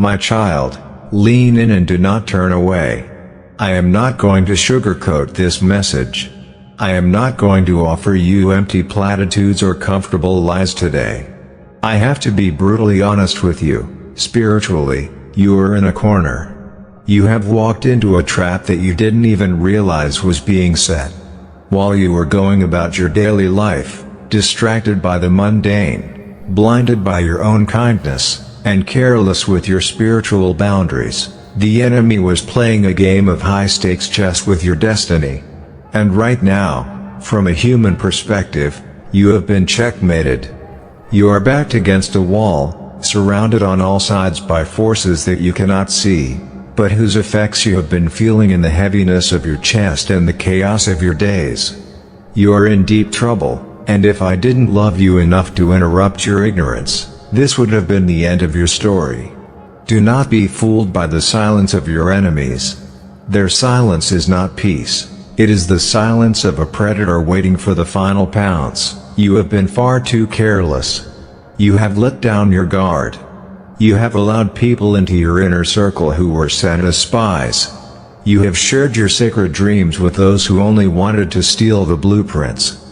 My child, lean in and do not turn away. I am not going to sugarcoat this message. I am not going to offer you empty platitudes or comfortable lies today. I have to be brutally honest with you. Spiritually, you are in a corner. You have walked into a trap that you didn't even realize was being set. While you were going about your daily life, distracted by the mundane, blinded by your own kindness, and careless with your spiritual boundaries, the enemy was playing a game of high-stakes chess with your destiny. And right now, from a human perspective, you have been checkmated. You are backed against a wall, surrounded on all sides by forces that you cannot see, but whose effects you have been feeling in the heaviness of your chest and the chaos of your days. You are in deep trouble, and if I didn't love you enough to interrupt your ignorance, this would have been the end of your story. Do not be fooled by the silence of your enemies. Their silence is not peace. It is the silence of a predator waiting for the final pounce. You have been far too careless. You have let down your guard. You have allowed people into your inner circle who were sent as spies. You have shared your sacred dreams with those who only wanted to steal the blueprints.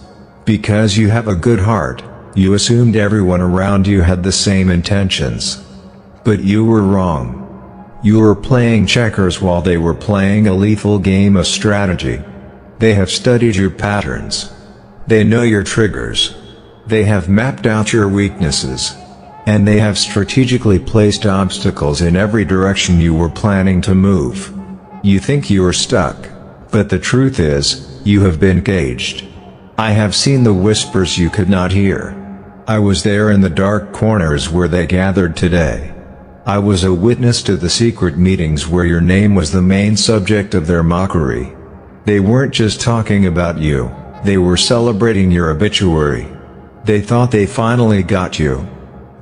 Because you have a good heart, you assumed everyone around you had the same intentions. But you were wrong. You were playing checkers while they were playing a lethal game of strategy. They have studied your patterns. They know your triggers. They have mapped out your weaknesses. And they have strategically placed obstacles in every direction you were planning to move. You think you are stuck, but the truth is, you have been caged. I have seen the whispers you could not hear. I was there in the dark corners where they gathered today. I was a witness to the secret meetings where your name was the main subject of their mockery. They weren't just talking about you, they were celebrating your obituary. They thought they finally got you.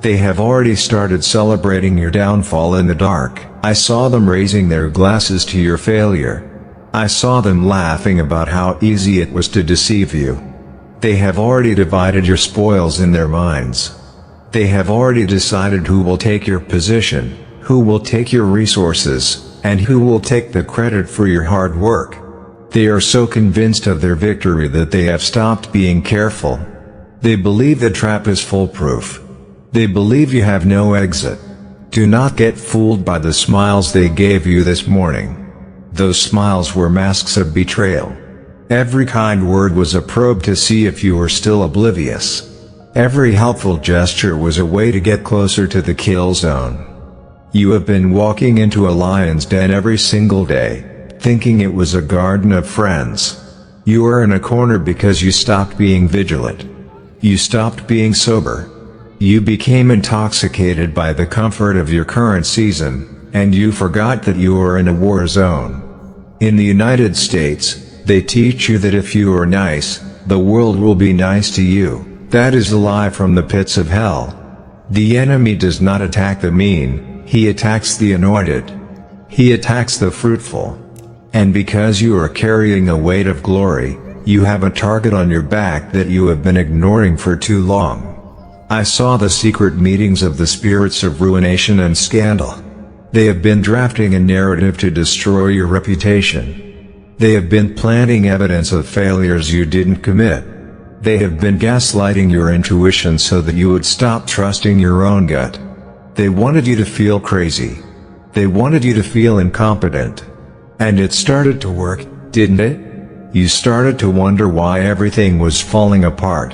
They have already started celebrating your downfall in the dark. I saw them raising their glasses to your failure. I saw them laughing about how easy it was to deceive you. They have already divided your spoils in their minds. They have already decided who will take your position, who will take your resources, and who will take the credit for your hard work. They are so convinced of their victory that they have stopped being careful. They believe the trap is foolproof. They believe you have no exit. Do not get fooled by the smiles they gave you this morning. Those smiles were masks of betrayal. Every kind word was a probe to see if you were still oblivious. Every helpful gesture was a way to get closer to the kill zone. You have been walking into a lion's den every single day, thinking it was a garden of friends. You are in a corner because you stopped being vigilant. You stopped being sober. You became intoxicated by the comfort of your current season, and you forgot that you are in a war zone. In the United States, they teach you that if you are nice, the world will be nice to you. That is a lie from the pits of hell. The enemy does not attack the mean, he attacks the anointed. He attacks the fruitful. And because you are carrying a weight of glory, you have a target on your back that you have been ignoring for too long. I saw the secret meetings of the spirits of ruination and scandal. They have been drafting a narrative to destroy your reputation. They have been planting evidence of failures you didn't commit. They have been gaslighting your intuition so that you would stop trusting your own gut. They wanted you to feel crazy. They wanted you to feel incompetent. And it started to work, didn't it? You started to wonder why everything was falling apart.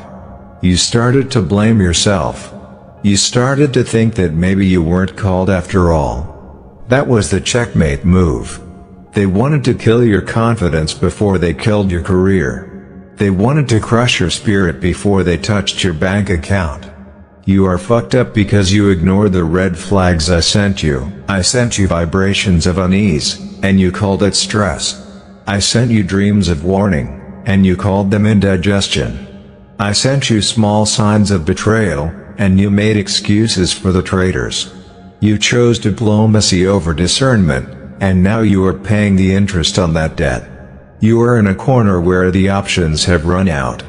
You started to blame yourself. You started to think that maybe you weren't called after all. That was the checkmate move. They wanted to kill your confidence before they killed your career. They wanted to crush your spirit before they touched your bank account. You are fucked up because you ignored the red flags I sent you. I sent you vibrations of unease, and you called it stress. I sent you dreams of warning, and you called them indigestion. I sent you small signs of betrayal, and you made excuses for the traitors. You chose diplomacy over discernment, and now you are paying the interest on that debt. You are in a corner where the options have run out.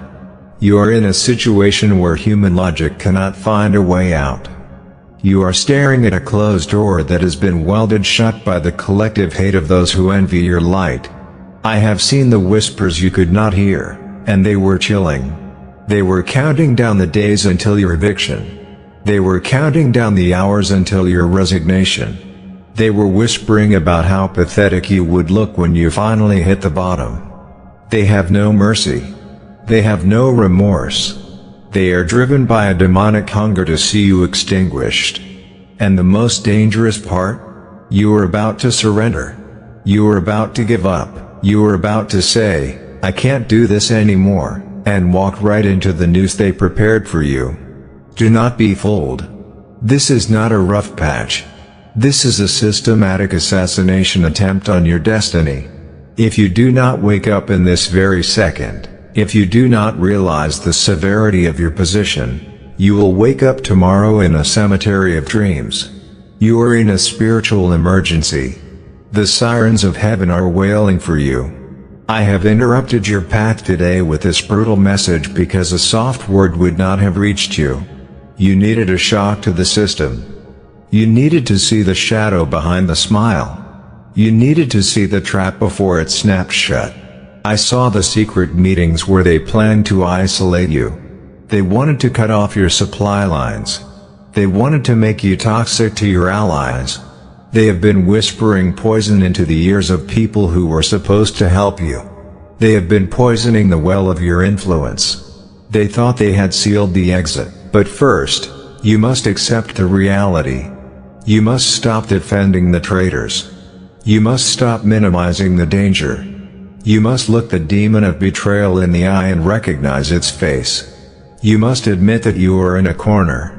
You are in a situation where human logic cannot find a way out. You are staring at a closed door that has been welded shut by the collective hate of those who envy your light. I have seen the whispers you could not hear, and they were chilling. They were counting down the days until your eviction. They were counting down the hours until your resignation. They were whispering about how pathetic you would look when you finally hit the bottom. They have no mercy. They have no remorse. They are driven by a demonic hunger to see you extinguished. And the most dangerous part? You are about to surrender. You are about to give up. You are about to say, "I can't do this anymore," and walk right into the noose they prepared for you. Do not be fooled. This is not a rough patch. This is a systematic assassination attempt on your destiny. If you do not wake up in this very second, if you do not realize the severity of your position, you will wake up tomorrow in a cemetery of dreams. You are in a spiritual emergency. The sirens of heaven are wailing for you. I have interrupted your path today with this brutal message because a soft word would not have reached you. You needed a shock to the system. You needed to see the shadow behind the smile. You needed to see the trap before it snapped shut. I saw the secret meetings where they planned to isolate you. They wanted to cut off your supply lines. They wanted to make you toxic to your allies. They have been whispering poison into the ears of people who were supposed to help you. They have been poisoning the well of your influence. They thought they had sealed the exit, but first, you must accept the reality. You must stop defending the traitors. You must stop minimizing the danger. You must look the demon of betrayal in the eye and recognize its face. You must admit that you are in a corner.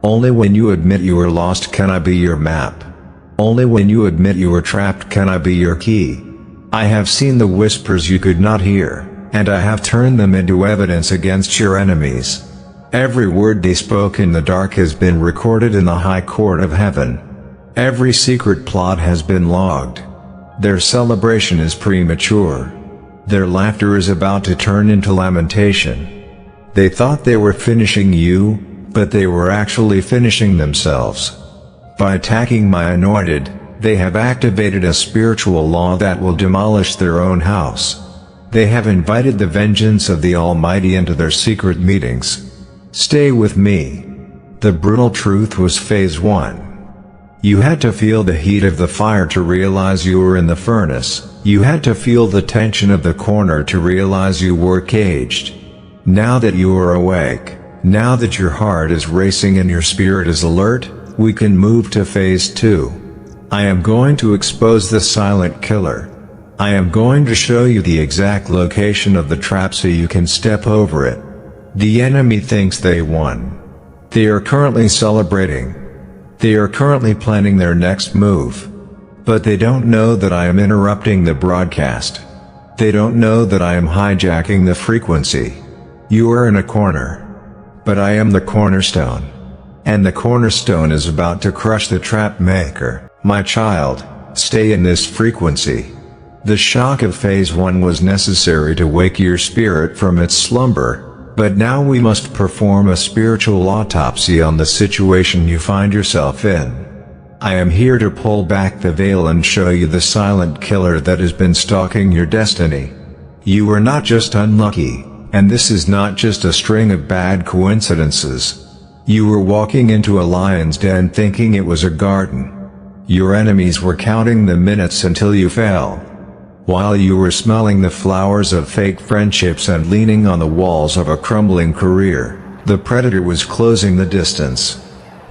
Only when you admit you are lost can I be your map. Only when you admit you are trapped can I be your key. I have seen the whispers you could not hear, and I have turned them into evidence against your enemies. Every word they spoke in the dark has been recorded in the high court of heaven. Every secret plot has been logged. Their celebration is premature. Their laughter is about to turn into lamentation. They thought they were finishing you, but they were actually finishing themselves. By attacking my anointed, they have activated a spiritual law that will demolish their own house. They have invited the vengeance of the Almighty into their secret meetings. Stay with me. The brutal truth was phase 1. You had to feel the heat of the fire to realize you were in the furnace. You had to feel the tension of the corner to realize you were caged. Now that you are awake, now that your heart is racing and your spirit is alert, we can move to phase 2. I am going to expose the silent killer. I am going to show you the exact location of the trap so you can step over it. The enemy thinks they won. They are currently celebrating. They are currently planning their next move. But they don't know that I am interrupting the broadcast. They don't know that I am hijacking the frequency. You are in a corner. But I am the cornerstone. And the cornerstone is about to crush the trap maker. My child, stay in this frequency. The shock of phase 1 was necessary to wake your spirit from its slumber. But now we must perform a spiritual autopsy on the situation you find yourself in. I am here to pull back the veil and show you the silent killer that has been stalking your destiny. You are not just unlucky, and this is not just a string of bad coincidences. You were walking into a lion's den thinking it was a garden. Your enemies were counting the minutes until you fell. While you were smelling the flowers of fake friendships and leaning on the walls of a crumbling career, the predator was closing the distance.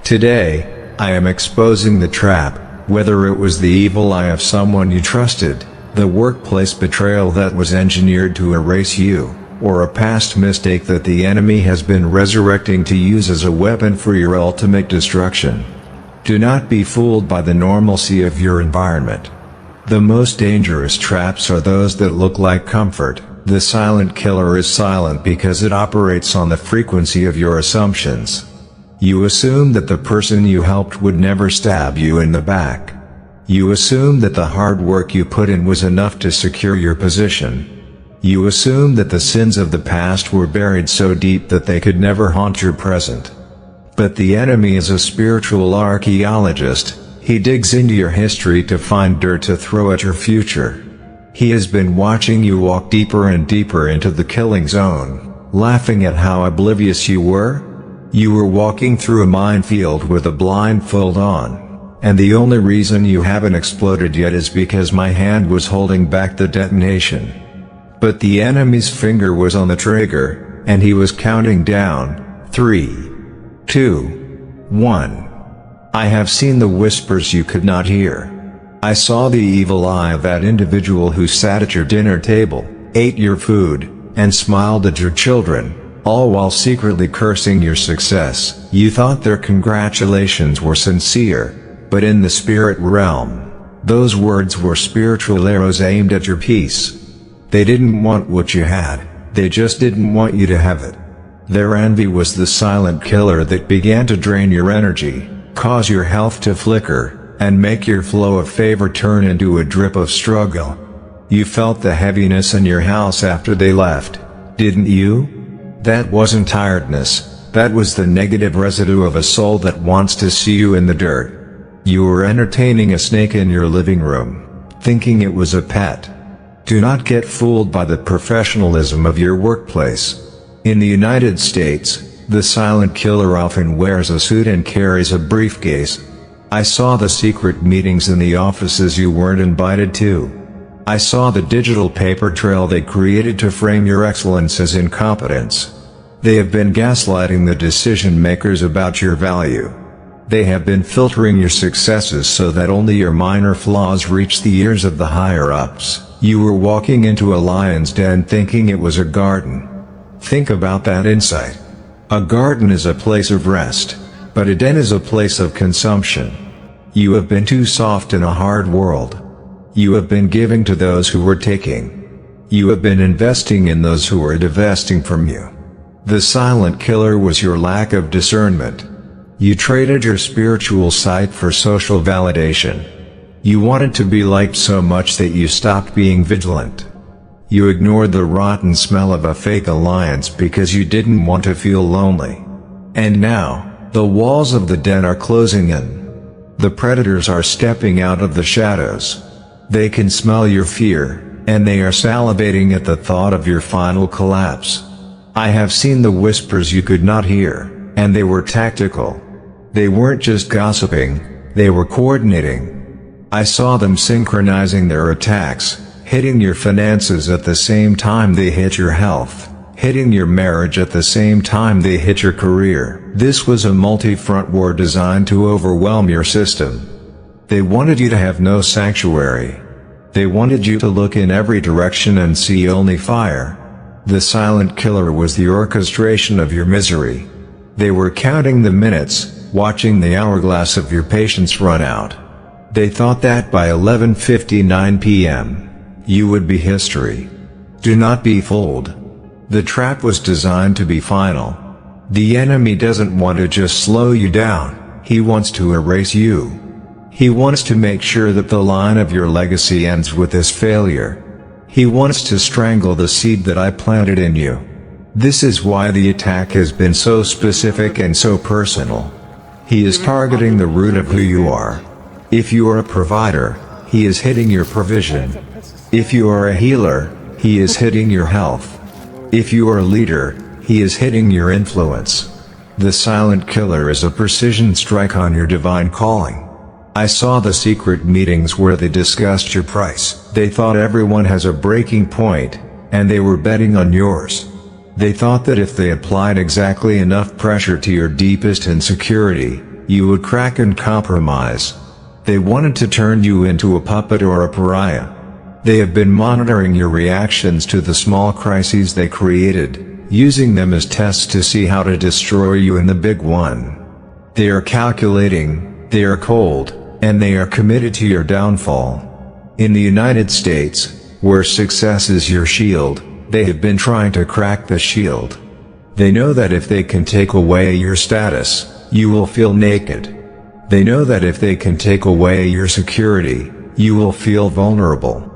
Today, I am exposing the trap, whether it was the evil eye of someone you trusted, the workplace betrayal that was engineered to erase you, or a past mistake that the enemy has been resurrecting to use as a weapon for your ultimate destruction. Do not be fooled by the normalcy of your environment. The most dangerous traps are those that look like comfort. The silent killer is silent because it operates on the frequency of your assumptions. You assume that the person you helped would never stab you in the back. You assume that the hard work you put in was enough to secure your position. You assume that the sins of the past were buried so deep that they could never haunt your present. But the enemy is a spiritual archaeologist. He digs into your history to find dirt to throw at your future. He has been watching you walk deeper and deeper into the killing zone, laughing at how oblivious you were. You were walking through a minefield with a blindfold on, and the only reason you haven't exploded yet is because my hand was holding back the detonation. But the enemy's finger was on the trigger, and he was counting down, 3, 2, 1. I have seen the whispers you could not hear. I saw the evil eye of that individual who sat at your dinner table, ate your food, and smiled at your children, all while secretly cursing your success. You thought their congratulations were sincere, but in the spirit realm, those words were spiritual arrows aimed at your peace. They didn't want what you had, they just didn't want you to have it. Their envy was the silent killer that began to drain your energy, cause your health to flicker, and make your flow of favor turn into a drip of struggle. You felt the heaviness in your house after they left, didn't you? That wasn't tiredness, that was the negative residue of a soul that wants to see you in the dirt. You were entertaining a snake in your living room, thinking it was a pet. Do not get fooled by the professionalism of your workplace. In the United States, the silent killer often wears a suit and carries a briefcase. I saw the secret meetings in the offices you weren't invited to. I saw the digital paper trail they created to frame your excellence as incompetence. They have been gaslighting the decision makers about your value. They have been filtering your successes so that only your minor flaws reach the ears of the higher-ups. You were walking into a lion's den thinking it was a garden. Think about that insight. A garden is a place of rest, but a den is a place of consumption. You have been too soft in a hard world. You have been giving to those who were taking. You have been investing in those who were divesting from you. The silent killer was your lack of discernment. You traded your spiritual sight for social validation. You wanted to be liked so much that you stopped being vigilant. You ignored the rotten smell of a fake alliance because you didn't want to feel lonely. And now, the walls of the den are closing in. The predators are stepping out of the shadows. They can smell your fear, and they are salivating at the thought of your final collapse. I have seen the whispers you could not hear, and they were tactical. They weren't just gossiping, they were coordinating. I saw them synchronizing their attacks, hitting your finances at the same time they hit your health, hitting your marriage at the same time they hit your career. This was a multi-front war designed to overwhelm your system. They wanted you to have no sanctuary. They wanted you to look in every direction and see only fire. The silent killer was the orchestration of your misery. They were counting the minutes, watching the hourglass of your patience run out. They thought that by 11:59 p.m., you would be history. Do not be fooled. The trap was designed to be final. The enemy doesn't want to just slow you down, he wants to erase you. He wants to make sure that the line of your legacy ends with this failure. He wants to strangle the seed that I planted in you. This is why the attack has been so specific and so personal. He is targeting the root of who you are. If you are a provider, he is hitting your provision. If you are a healer, he is hitting your health. If you are a leader, he is hitting your influence. The silent killer is a precision strike on your divine calling. I saw the secret meetings where they discussed your price. They thought everyone has a breaking point, and they were betting on yours. They thought that if they applied exactly enough pressure to your deepest insecurity, you would crack and compromise. They wanted to turn you into a puppet or a pariah. They have been monitoring your reactions to the small crises they created, using them as tests to see how to destroy you in the big one. They are calculating, they are cold, and they are committed to your downfall. In the United States, where success is your shield, they have been trying to crack the shield. They know that if they can take away your status, you will feel naked. They know that if they can take away your security, you will feel vulnerable.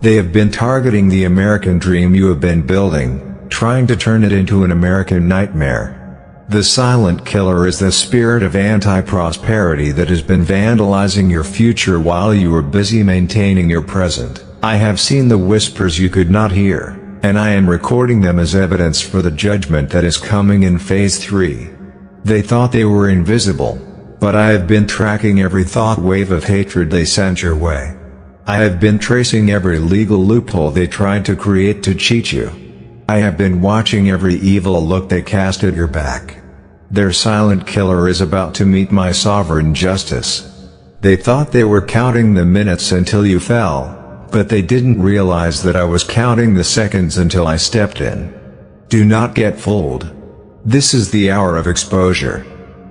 They have been targeting the American dream you have been building, trying to turn it into an American nightmare. The silent killer is the spirit of anti-prosperity that has been vandalizing your future while you were busy maintaining your present. I have seen the whispers you could not hear, and I am recording them as evidence for the judgment that is coming in Phase 3. They thought they were invisible, but I have been tracking every thought wave of hatred they sent your way. I have been tracing every legal loophole they tried to create to cheat you. I have been watching every evil look they cast at your back. Their silent killer is about to meet my sovereign justice. They thought they were counting the minutes until you fell, but they didn't realize that I was counting the seconds until I stepped in. Do not get fooled. This is the hour of exposure.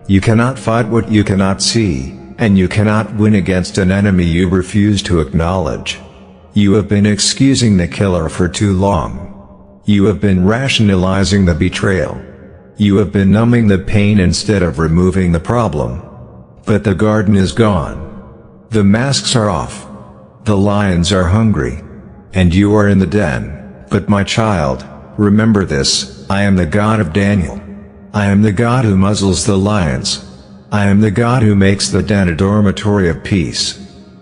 You cannot fight what you cannot see, and you cannot win against an enemy you refuse to acknowledge. You have been excusing the killer for too long. You have been rationalizing the betrayal. You have been numbing the pain instead of removing the problem. But the garden is gone. The masks are off. The lions are hungry. And you are in the den. But my child, remember this, I am the God of Daniel. I am the God who muzzles the lions. I am the God who makes the den a dormitory of peace.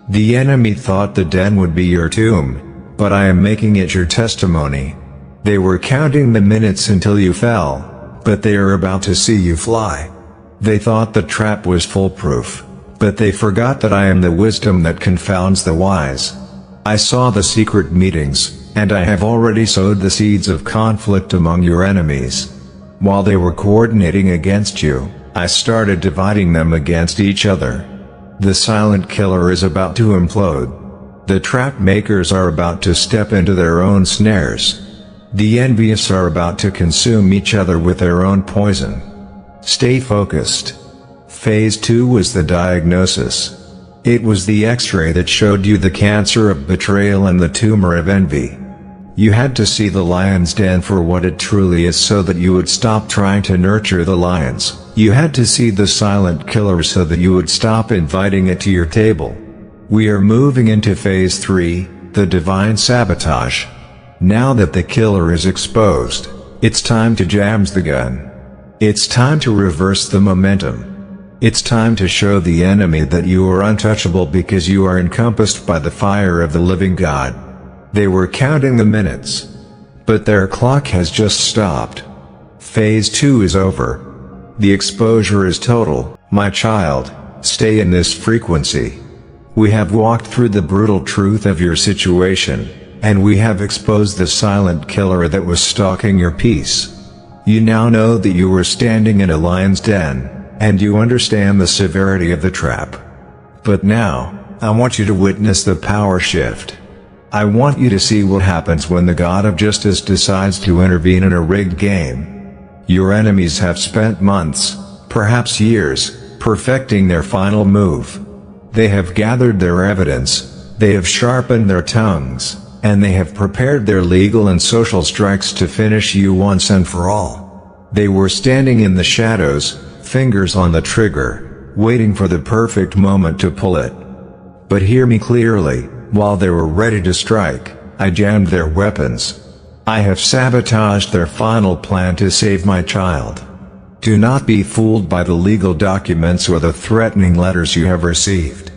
The enemy thought the den would be your tomb, but I am making it your testimony. They were counting the minutes until you fell, but they are about to see you fly. They thought the trap was foolproof, but they forgot that I am the wisdom that confounds the wise. I saw the secret meetings, and I have already sowed the seeds of conflict among your enemies. While they were coordinating against you, I started dividing them against each other. The silent killer is about to implode. The trap makers are about to step into their own snares. The envious are about to consume each other with their own poison. Stay focused. Phase 2 was the diagnosis. It was the X-ray that showed you the cancer of betrayal and the tumor of envy. You had to see the lion's den for what it truly is so that you would stop trying to nurture the lions. You had to see the silent killer so that you would stop inviting it to your table. We are moving into Phase 3, the divine sabotage. Now that the killer is exposed, it's time to jams the gun. It's time to reverse the momentum. It's time to show the enemy that you are untouchable because you are encompassed by the fire of the living God. They were counting the minutes, but their clock has just stopped. Phase 2 is over. The exposure is total. My child, stay in this frequency. We have walked through the brutal truth of your situation, and we have exposed the silent killer that was stalking your peace. You now know that you were standing in a lion's den, and you understand the severity of the trap. But now, I want you to witness the power shift. I want you to see what happens when the God of Justice decides to intervene in a rigged game. Your enemies have spent months, perhaps years, perfecting their final move. They have gathered their evidence, they have sharpened their tongues, and they have prepared their legal and social strikes to finish you once and for all. They were standing in the shadows, fingers on the trigger, waiting for the perfect moment to pull it. But hear me clearly, while they were ready to strike, I jammed their weapons. I have sabotaged their final plan to save my child. Do not be fooled by the legal documents or the threatening letters you have received.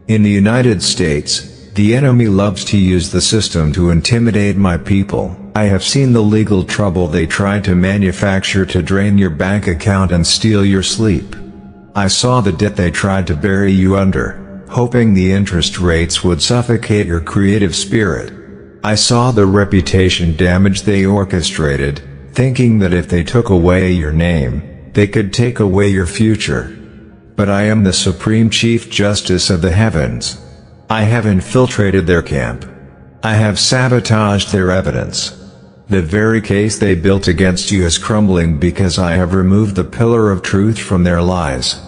In the United States, the enemy loves to use the system to intimidate my people. I have seen the legal trouble they tried to manufacture to drain your bank account and steal your sleep. I saw the debt they tried to bury you under, hoping the interest rates would suffocate your creative spirit. I saw the reputation damage they orchestrated, thinking that if they took away your name, they could take away your future. But I am the Supreme Chief Justice of the heavens. I have infiltrated their camp. I have sabotaged their evidence. The very case they built against you is crumbling because I have removed the pillar of truth from their lies.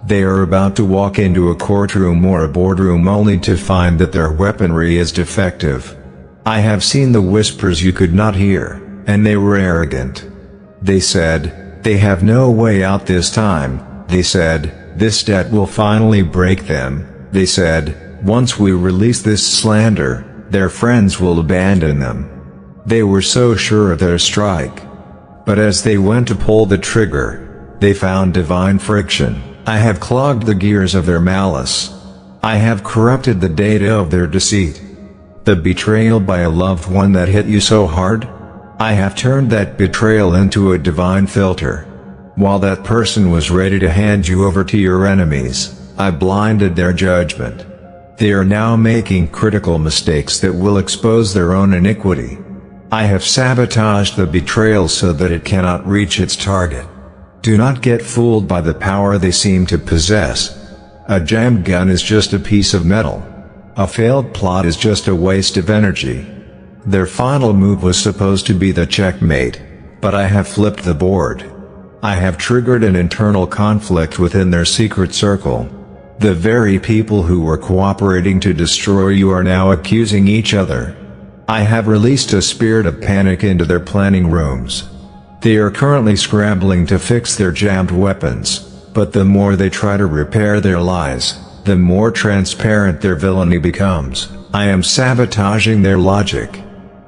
They are about to walk into a courtroom or a boardroom only to find that their weaponry is defective. I have seen the whispers you could not hear, and they were arrogant. They said, they have no way out this time. They said, this debt will finally break them. They said, once we release this slander, their friends will abandon them. They were so sure of their strike. But as they went to pull the trigger, They found divine friction. I have clogged the gears of their malice. I have corrupted the data of their deceit. The betrayal by a loved one that hit you so hard? I have turned that betrayal into a divine filter. While that person was ready to hand you over to your enemies, I blinded their judgment. They are now making critical mistakes that will expose their own iniquity. I have sabotaged the betrayal so that it cannot reach its target. Do not get fooled by the power they seem to possess. A jammed gun is just a piece of metal. A failed plot is just a waste of energy. Their final move was supposed to be the checkmate, but I have flipped the board. I have triggered an internal conflict within their secret circle. The very people who were cooperating to destroy you are now accusing each other. I have released a spirit of panic into their planning rooms. They are currently scrambling to fix their jammed weapons, but the more they try to repair their lies, the more transparent their villainy becomes. I am sabotaging their logic.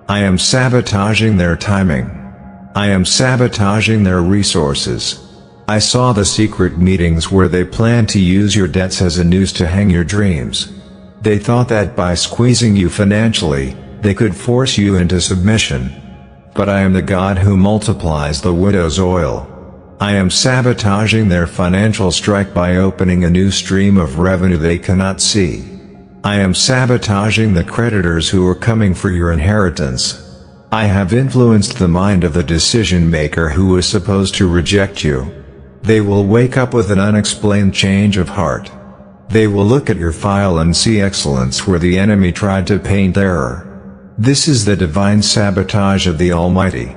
I am sabotaging their timing. I am sabotaging their resources. I saw the secret meetings where they planned to use your debts as a noose to hang your dreams. They thought that by squeezing you financially, they could force you into submission. But I am the God who multiplies the widow's oil. I am sabotaging their financial strike by opening a new stream of revenue they cannot see. I am sabotaging the creditors who are coming for your inheritance. I have influenced the mind of the decision maker who was supposed to reject you. They will wake up with an unexplained change of heart. They will look at your file and see excellence where the enemy tried to paint error. This is the divine sabotage of the Almighty.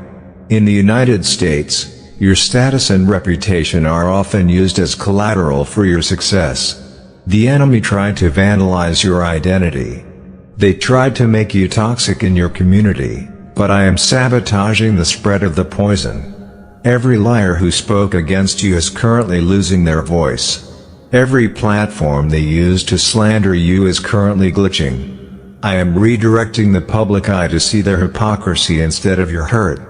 In the United States, your status and reputation are often used as collateral for your success. The enemy tried to vandalize your identity. They tried to make you toxic in your community, but I am sabotaging the spread of the poison. Every liar who spoke against you is currently losing their voice. Every platform they use to slander you is currently glitching. I am redirecting the public eye to see their hypocrisy instead of your hurt.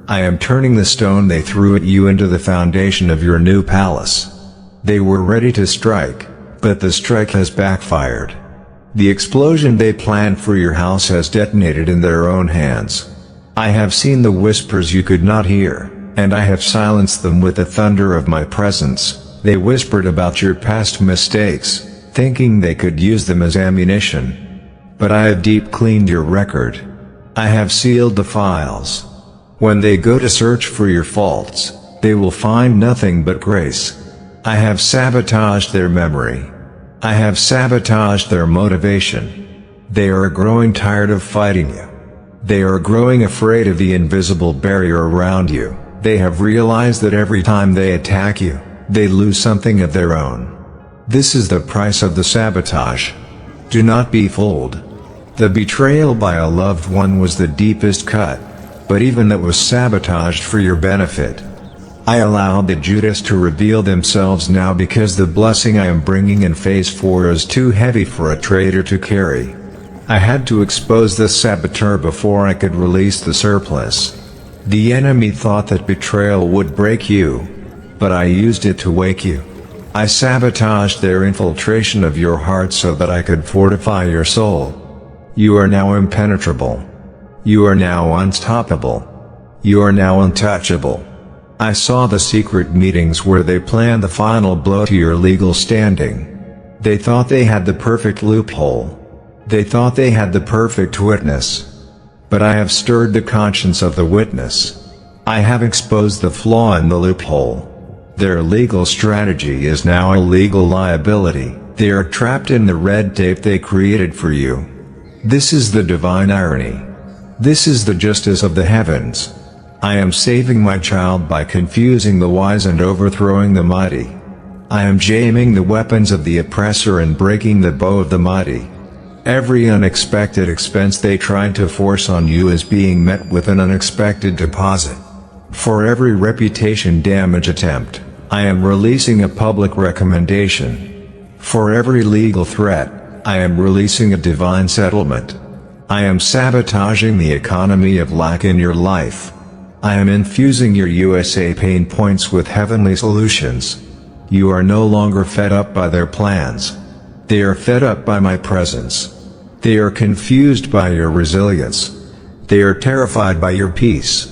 I am turning the stone they threw at you into the foundation of your new palace. They were ready to strike, but the strike has backfired. The explosion they planned for your house has detonated in their own hands. I have seen the whispers you could not hear, and I have silenced them with the thunder of my presence. They whispered about your past mistakes, thinking they could use them as ammunition. But I have deep cleaned your record. I have sealed the files. When they go to search for your faults, they will find nothing but grace. I have sabotaged their memory. I have sabotaged their motivation. They are growing tired of fighting you. They are growing afraid of the invisible barrier around you. They have realized that every time they attack you, they lose something of their own. This is the price of the sabotage. Do not be fooled. The betrayal by a loved one was the deepest cut, but even that was sabotaged for your benefit. I allowed the Judas to reveal themselves now because the blessing I am bringing in phase 4 is too heavy for a traitor to carry. I had to expose the saboteur before I could release the surplus. The enemy thought that betrayal would break you, but I used it to wake you. I sabotaged their infiltration of your heart so that I could fortify your soul. You are now impenetrable. You are now unstoppable. You are now untouchable. I saw the secret meetings where they planned the final blow to your legal standing. They thought they had the perfect loophole. They thought they had the perfect witness. But I have stirred the conscience of the witness. I have exposed the flaw in the loophole. Their legal strategy is now a legal liability. They are trapped in the red tape they created for you. This is the divine irony. This is the justice of the heavens. I am saving my child by confusing the wise and overthrowing the mighty. I am jamming the weapons of the oppressor and breaking the bow of the mighty. Every unexpected expense they tried to force on you is being met with an unexpected deposit. For every reputation damage attempt, I am releasing a public recommendation. For every legal threat, I am releasing a divine settlement. I am sabotaging the economy of lack in your life. I am infusing your USA pain points with heavenly solutions. You are no longer fed up by their plans. They are fed up by my presence. They are confused by your resilience. They are terrified by your peace.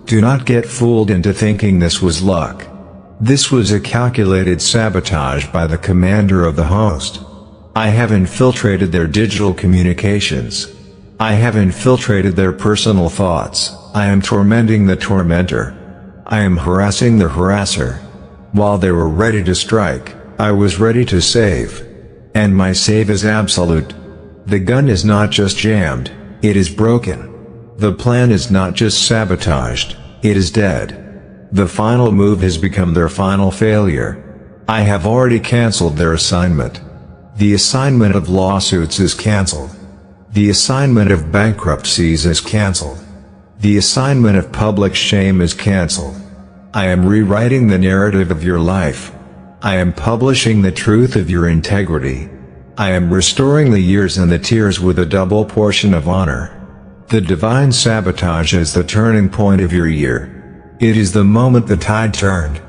Do not get fooled into thinking this was luck. This was a calculated sabotage by the commander of the host. I have infiltrated their digital communications. I have infiltrated their personal thoughts. I am tormenting the tormentor. I am harassing the harasser. While they were ready to strike, I was ready to save. And my save is absolute. The gun is not just jammed, it is broken. The plan is not just sabotaged, it is dead. The final move has become their final failure. I have already cancelled their assignment. The assignment of lawsuits is cancelled. The assignment of bankruptcies is cancelled. The assignment of public shame is cancelled. I am rewriting the narrative of your life. I am publishing the truth of your integrity. I am restoring the years and the tears with a double portion of honor. The divine sabotage is the turning point of your year. It is the moment the tide turned.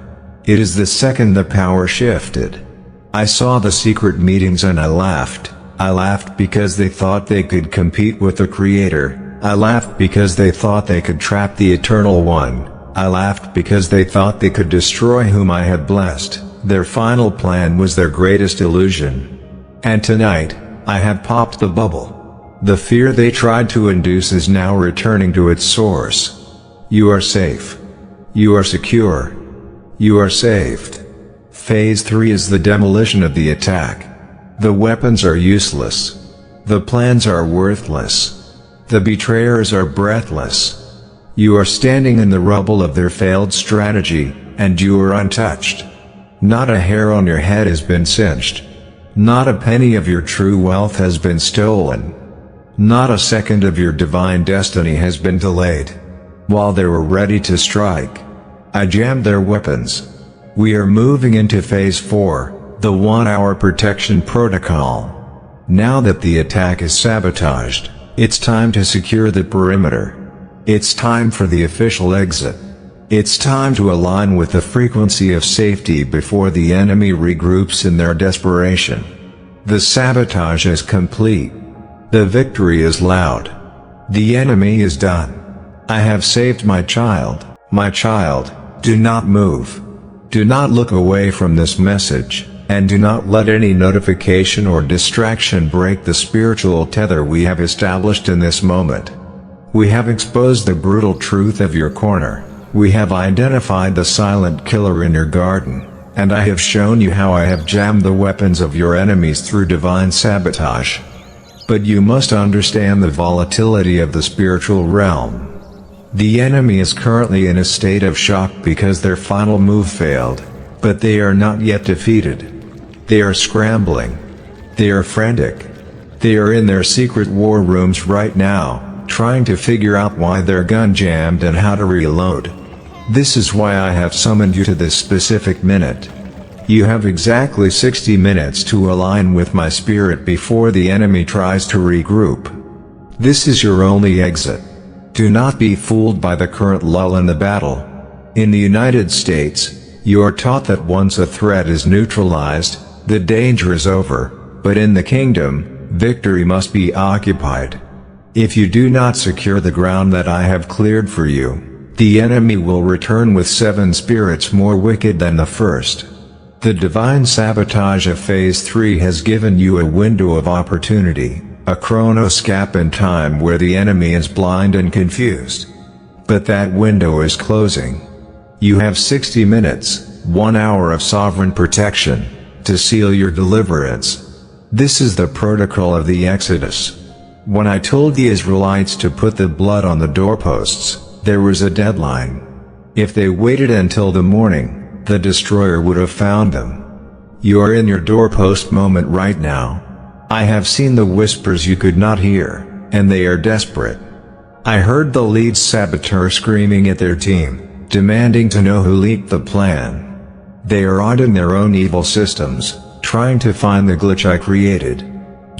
It is the second the power shifted. I saw the secret meetings and I laughed. I laughed because they thought they could compete with the Creator. I laughed because they thought they could trap the Eternal One. I laughed because they thought they could destroy whom I had blessed. Their final plan was their greatest illusion. And tonight, I have popped the bubble. The fear they tried to induce is now returning to its source. You are safe. You are secure. You are saved. Phase 3 is the demolition of the attack. The weapons are useless. The plans are worthless. The betrayers are breathless. You are standing in the rubble of their failed strategy, and you are untouched. Not a hair on your head has been singed. Not a penny of your true wealth has been stolen. Not a second of your divine destiny has been delayed. While they were ready to strike, I jammed their weapons. We are moving into Phase 4, the 1-hour protection protocol. Now that the attack is sabotaged, it's time to secure the perimeter. It's time for the official exit. It's time to align with the frequency of safety before the enemy regroups in their desperation. The sabotage is complete. The victory is loud. The enemy is done. I have saved my child. My child, do not move. Do not look away from this message, and do not let any notification or distraction break the spiritual tether we have established in this moment. We have exposed the brutal truth of your corner. We have identified the silent killer in your garden, and I have shown you how I have jammed the weapons of your enemies through divine sabotage. But you must understand the volatility of the spiritual realm. The enemy is currently in a state of shock because their final move failed, but they are not yet defeated. They are scrambling. They are frantic. They are in their secret war rooms right now, trying to figure out why their gun jammed and how to reload. This is why I have summoned you to this specific minute. You have exactly 60 minutes to align with my spirit before the enemy tries to regroup. This is your only exit. Do not be fooled by the current lull in the battle. In the United States, you are taught that once a threat is neutralized, the danger is over, but in the kingdom, victory must be occupied. If you do not secure the ground that I have cleared for you, the enemy will return with 7 spirits more wicked than the first. The divine sabotage of Phase 3 has given you a window of opportunity, a chronos gap in time where the enemy is blind and confused. But that window is closing. You have 60 minutes, 1 hour of sovereign protection, to seal your deliverance. This is the protocol of the Exodus. When I told the Israelites to put the blood on the doorposts, there was a deadline. If they waited until the morning, the destroyer would have found them. You are in your doorpost moment right now. I have seen the whispers you could not hear, and they are desperate. I heard the lead saboteur screaming at their team, demanding to know who leaked the plan. They are auditing their own evil systems, trying to find the glitch I created.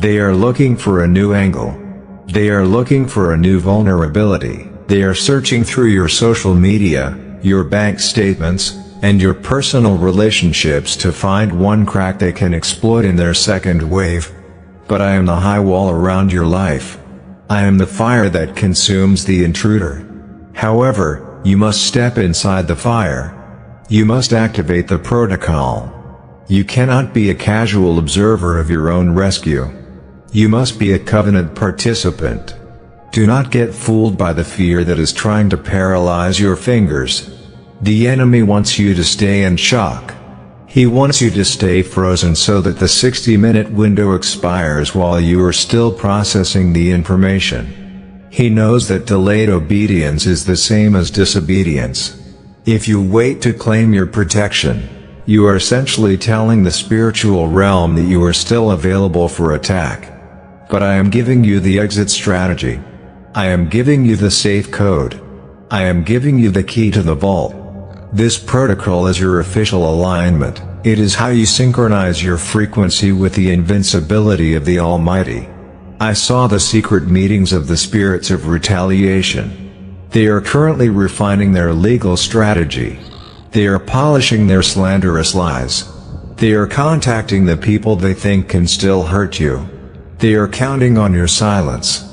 They are looking for a new angle. They are looking for a new vulnerability. They are searching through your social media, your bank statements, and your personal relationships to find one crack they can exploit in their second wave. But I am the high wall around your life. I am the fire that consumes the intruder. However, you must step inside the fire. You must activate the protocol. You cannot be a casual observer of your own rescue. You must be a covenant participant. Do not get fooled by the fear that is trying to paralyze your fingers. The enemy wants you to stay in shock. He wants you to stay frozen so that the 60-minute window expires while you are still processing the information. He knows that delayed obedience is the same as disobedience. If you wait to claim your protection, you are essentially telling the spiritual realm that you are still available for attack. But I am giving you the exit strategy. I am giving you the safe code. I am giving you the key to the vault. This protocol is your official alignment. It is how you synchronize your frequency with the invincibility of the Almighty. I saw the secret meetings of the spirits of retaliation. They are currently refining their legal strategy. They are polishing their slanderous lies. They are contacting the people they think can still hurt you. They are counting on your silence.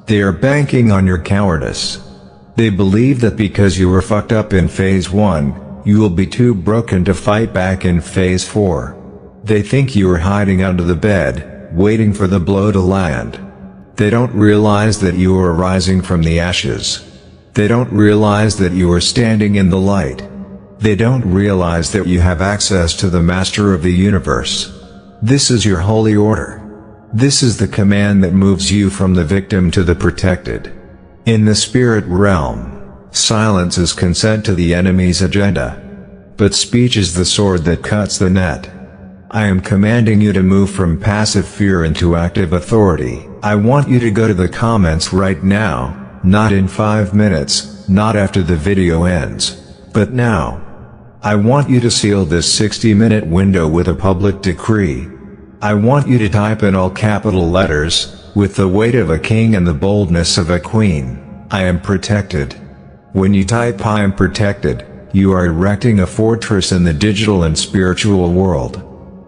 They are banking on your cowardice. They believe that because you were fucked up in phase 1, you will be too broken to fight back in phase 4. They think you are hiding under the bed, waiting for the blow to land. They don't realize that you are rising from the ashes. They don't realize that you are standing in the light. They don't realize that you have access to the Master of the Universe. This is your holy order. This is the command that moves you from the victim to the protected. In the spirit realm, silence is consent to the enemy's agenda. But speech is the sword that cuts the net. I am commanding you to move from passive fear into active authority. I want you to go to the comments right now, not in 5 minutes, not after the video ends, but now. I want you to seal this 60-minute window with a public decree. I want you to type in all capital letters, with the weight of a king and the boldness of a queen, I am protected. When you type I am protected, you are erecting a fortress in the digital and spiritual world.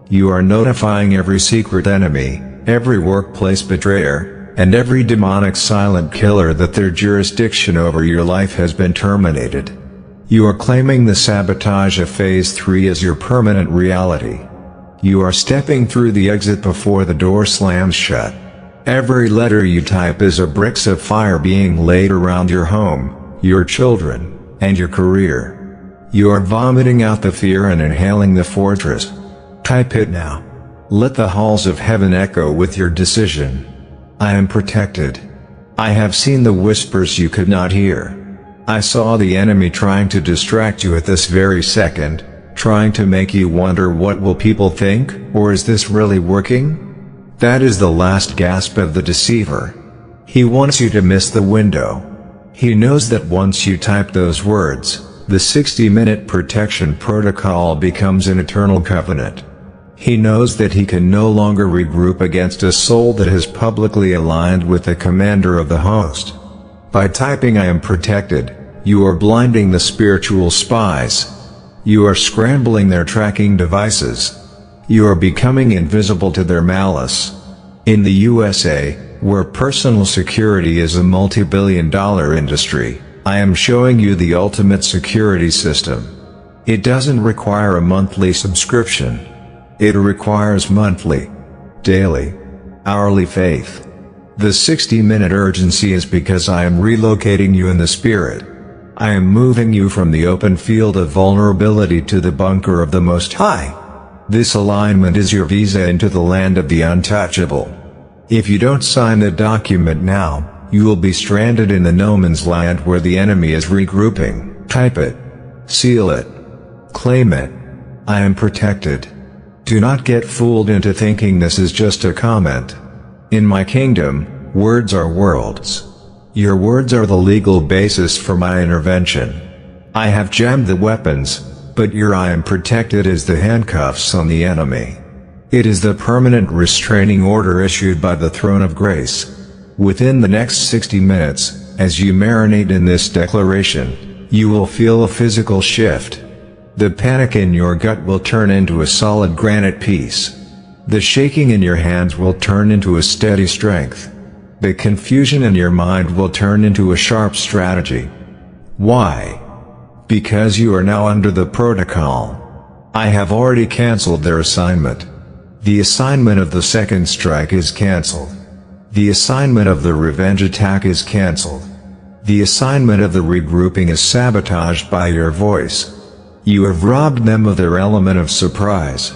You are notifying every secret enemy, every workplace betrayer, and every demonic silent killer that their jurisdiction over your life has been terminated. You are claiming the sabotage of phase 3 as your permanent reality. You are stepping through the exit before the door slams shut. Every letter you type is a bricks of fire being laid around your home, your children, and your career. You are vomiting out the fear and inhaling the fortress. Type it now. Let the halls of heaven echo with your decision. I am protected. I have seen the whispers you could not hear. I saw the enemy trying to distract you at this very second, trying to make you wonder, what will people think, or is this really working? That is the last gasp of the deceiver. He wants you to miss the window. He knows that once you type those words, the 60-minute protection protocol becomes an eternal covenant. He knows that he can no longer regroup against a soul that has publicly aligned with the commander of the host. By typing I am protected, you are blinding the spiritual spies. You are scrambling their tracking devices. You are becoming invisible to their malice. In the USA, where personal security is a multi-billion-dollar industry, I am showing you the ultimate security system. It doesn't require a monthly subscription. It requires monthly, daily, hourly faith. The 60-minute urgency is because I am relocating you in the spirit. I am moving you from the open field of vulnerability to the bunker of the Most High. This alignment is your visa into the land of the untouchable. If you don't sign the document now, you will be stranded in the no man's land where the enemy is regrouping. Type it. Seal it. Claim it. I am protected. Do not get fooled into thinking this is just a comment. In my kingdom, words are worlds. Your words are the legal basis for my intervention. I have jammed the weapons, but your I am protected is the handcuffs on the enemy. It is the permanent restraining order issued by the throne of grace. Within the next 60 minutes, As you marinate in this declaration, you will feel a physical shift. The panic in your gut will turn into a solid granite peace. The shaking in your hands will turn into a steady strength. The confusion in your mind will turn into a sharp strategy. Why? Because you are now under the protocol. I have already cancelled their assignment. The assignment of the second strike is cancelled. The assignment of the revenge attack is cancelled. The assignment of the regrouping is sabotaged by your voice. You have robbed them of their element of surprise.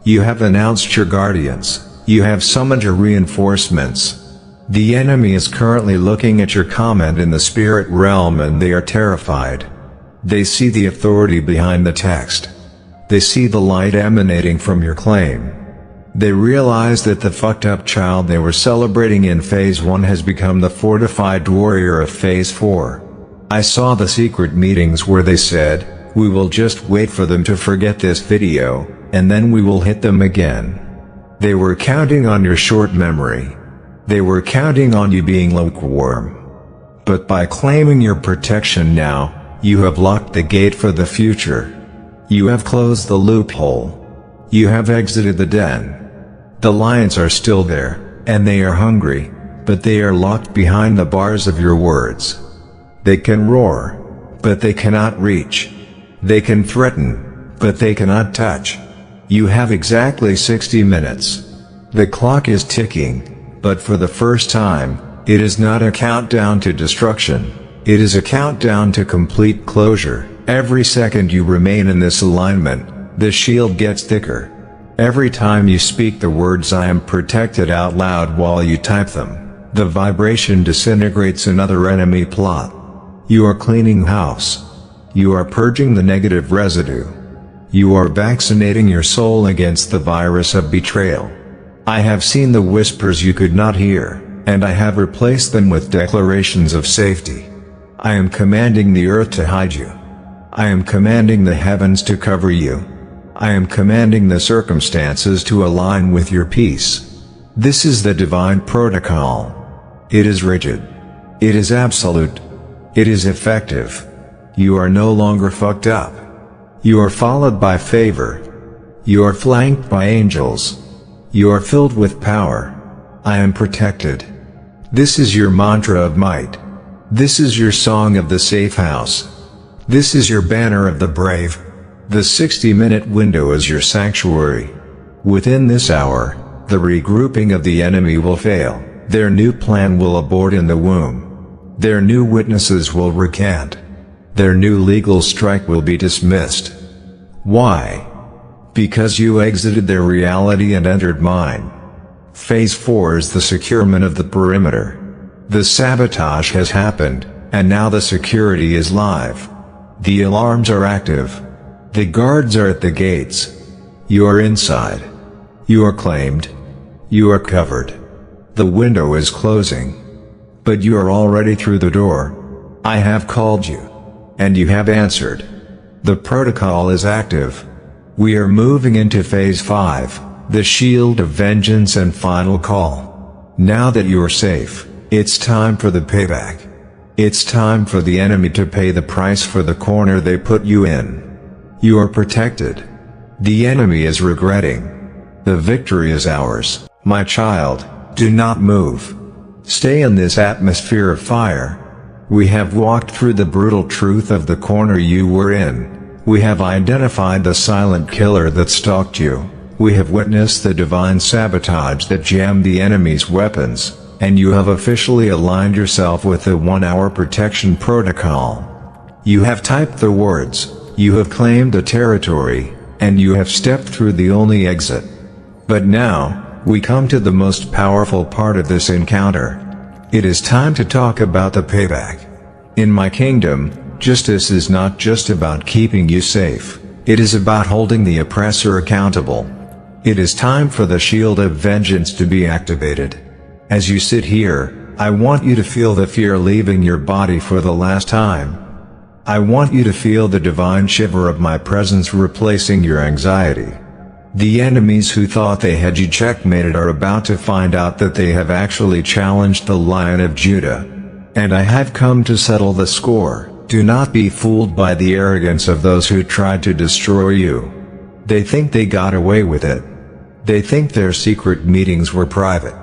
You have announced your guardians. You have summoned your reinforcements. The enemy is currently looking at your comment in the spirit realm and they are terrified. They see the authority behind the text. They see the light emanating from your claim. They realize that the fucked up child they were celebrating in Phase 1 has become the fortified warrior of Phase 4. I saw the secret meetings where they said, "We will just wait for them to forget this video, and then we will hit them again." They were counting on your short memory. They were counting on you being lukewarm. But by claiming your protection now, you have locked the gate for the future. You have closed the loophole. You have exited the den. The lions are still there, and they are hungry, but they are locked behind the bars of your words. They can roar, but they cannot reach. They can threaten, but they cannot touch. You have exactly 60 minutes. The clock is ticking, but for the first time, it is not a countdown to destruction. It is a countdown to complete closure. Every second you remain in this alignment, the shield gets thicker. Every time you speak the words "I am protected" out loud while you type them, the vibration disintegrates another enemy plot. You are cleaning house. You are purging the negative residue. You are vaccinating your soul against the virus of betrayal. I have seen the whispers you could not hear, and I have replaced them with declarations of safety. I am commanding the earth to hide you. I am commanding the heavens to cover you. I am commanding the circumstances to align with your peace. This is the divine protocol. It is rigid. It is absolute. It is effective. You are no longer fucked up. You are followed by favor. You are flanked by angels. You are filled with power. I am protected. This is your mantra of might. This is your song of the safe house. This is your banner of the brave. The 60-minute window is your sanctuary. Within this hour, the regrouping of the enemy will fail. Their new plan will abort in the womb. Their new witnesses will recant. Their new legal strike will be dismissed. Why? Because you exited their reality and entered mine. Phase 4 is the securement of the perimeter. The sabotage has happened, and now the security is live. The alarms are active. The guards are at the gates. You are inside. You are claimed. You are covered. The window is closing. But you are already through the door. I have called you. And you have answered. The protocol is active. We are moving into Phase 5, the shield of vengeance and final call. Now that you are safe, it's time for the payback. It's time for the enemy to pay the price for the corner they put you in. You are protected. The enemy is regretting. The victory is ours. My child, do not move. Stay in this atmosphere of fire. We have walked through the brutal truth of the corner you were in. We have identified the silent killer that stalked you. We have witnessed the divine sabotage that jammed the enemy's weapons, and you have officially aligned yourself with the 1-hour protection protocol. You have typed the words. You have claimed the territory, and you have stepped through the only exit. But now, we come to the most powerful part of this encounter. It is time to talk about the payback. In my kingdom, justice is not just about keeping you safe. It is about holding the oppressor accountable. It is time for the shield of vengeance to be activated. As you sit here, I want you to feel the fear leaving your body for the last time. I want you to feel the divine shiver of my presence replacing your anxiety. The enemies who thought they had you checkmated are about to find out that they have actually challenged the Lion of Judah. and I have come to settle the score. Do not be fooled by the arrogance of those who tried to destroy you. They think they got away with it. They think their secret meetings were private.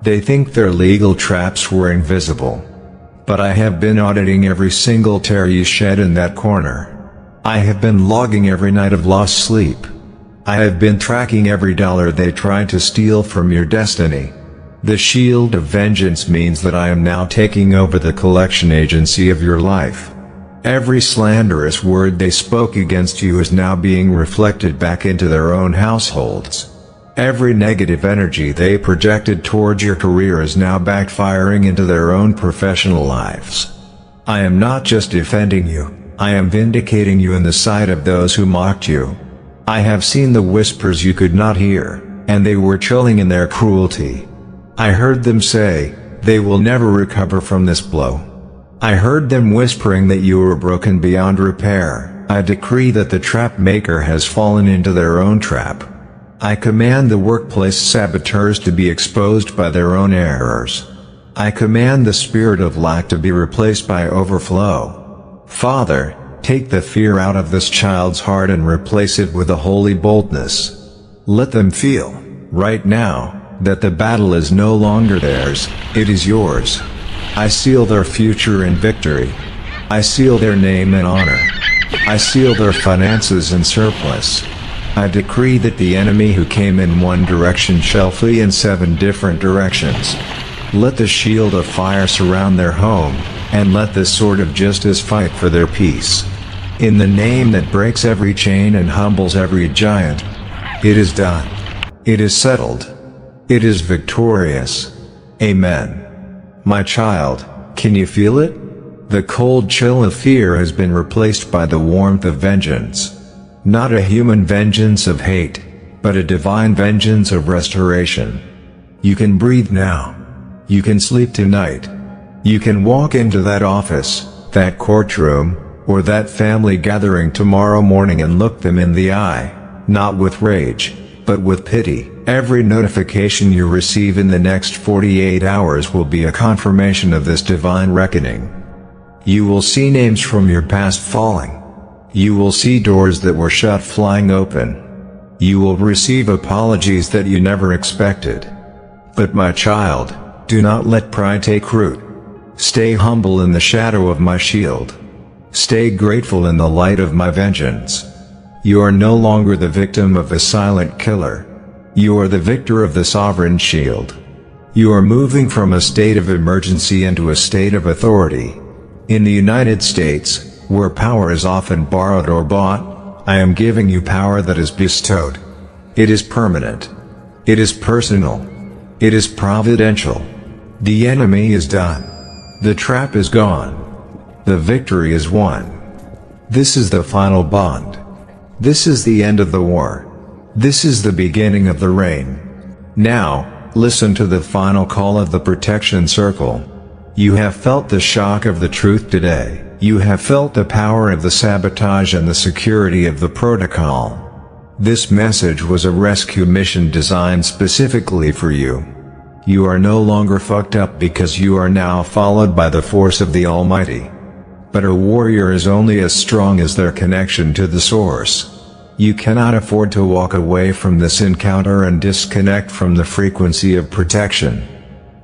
They think their legal traps were invisible. But I have been auditing every single tear you shed in that corner. I have been logging every night of lost sleep. I have been tracking every dollar they tried to steal from your destiny. The shield of vengeance means that I am now taking over the collection agency of your life. Every slanderous word they spoke against you is now being reflected back into their own households. Every negative energy they projected towards your career is now backfiring into their own professional lives. I am not just defending you, I am vindicating you in the sight of those who mocked you. I have seen the whispers you could not hear, and they were chilling in their cruelty. I heard them say, they will never recover from this blow. I heard them whispering that you were broken beyond repair. I decree that the trap maker has fallen into their own trap. I command the workplace saboteurs to be exposed by their own errors. I command the spirit of lack to be replaced by overflow. Father, take the fear out of this child's heart and replace it with a holy boldness. Let them feel, right now, that the battle is no longer theirs, it is yours. I seal their future in victory. I seal their name in honor. I seal their finances in surplus. I decree that the enemy who came in one direction shall flee in 7 different directions. Let the shield of fire surround their home, and let the sword of justice fight for their peace. In the name that breaks every chain and humbles every giant. It is done. It is settled. It is victorious. Amen. My child, can you feel it? The cold chill of fear has been replaced by the warmth of vengeance. Not a human vengeance of hate, but a divine vengeance of restoration. You can breathe now. You can sleep tonight. You can walk into that office, that courtroom, or that family gathering tomorrow morning and look them in the eye, not with rage, but with pity. Every notification you receive in the next 48 hours will be a confirmation of this divine reckoning. You will see names from your past falling. You will see doors that were shut flying open. You will receive apologies that you never expected. But my child, do not let pride take root. Stay humble in the shadow of my shield. Stay grateful in the light of my vengeance. You are no longer the victim of the silent killer. You are the victor of the sovereign shield. You are moving from a state of emergency into a state of authority. In the United States, where power is often borrowed or bought, I am giving you power that is bestowed. It is permanent. It is personal. It is providential. The enemy is done. The trap is gone. The victory is won. This is the final bond. This is the end of the war. This is the beginning of the reign. Now, listen to the final call of the protection circle. You have felt the shock of the truth today. You have felt the power of the sabotage and the security of the protocol. This message was a rescue mission designed specifically for you. You are no longer fucked up because you are now followed by the force of the Almighty. But a warrior is only as strong as their connection to the source. You cannot afford to walk away from this encounter and disconnect from the frequency of protection.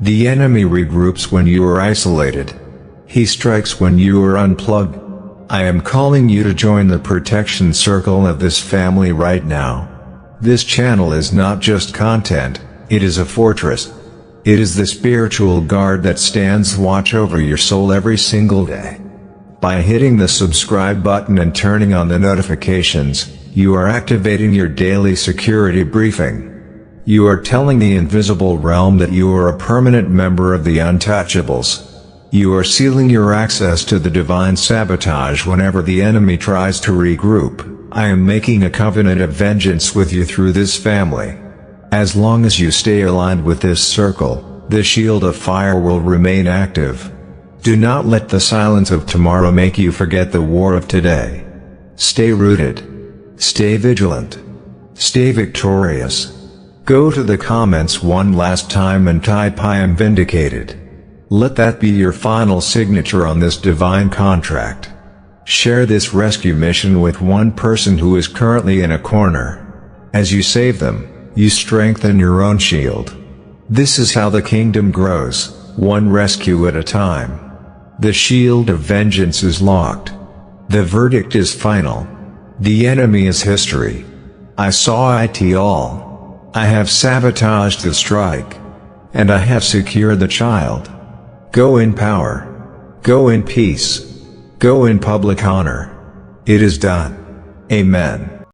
The enemy regroups when you are isolated. He strikes when you are unplugged. I am calling you to join the protection circle of this family right now. This channel is not just content, it is a fortress. It is the spiritual guard that stands watch over your soul every single day. By hitting the subscribe button and turning on the notifications, you are activating your daily security briefing. You are telling the invisible realm that you are a permanent member of the Untouchables. You are sealing your access to the divine sabotage whenever the enemy tries to regroup. I am making a covenant of vengeance with you through this family. As long as you stay aligned with this circle, the shield of fire will remain active. Do not let the silence of tomorrow make you forget the war of today. Stay rooted. Stay vigilant. Stay victorious. Go to the comments one last time and type I am vindicated. Let that be your final signature on this divine contract. Share this rescue mission with one person who is currently in a corner. As you save them, you strengthen your own shield. This is how the kingdom grows, one rescue at a time. The shield of vengeance is locked. The verdict is final. The enemy is history. I saw it all. I have sabotaged the strike. And I have secured the child. Go in power. Go in peace. Go in public honor. It is done. Amen.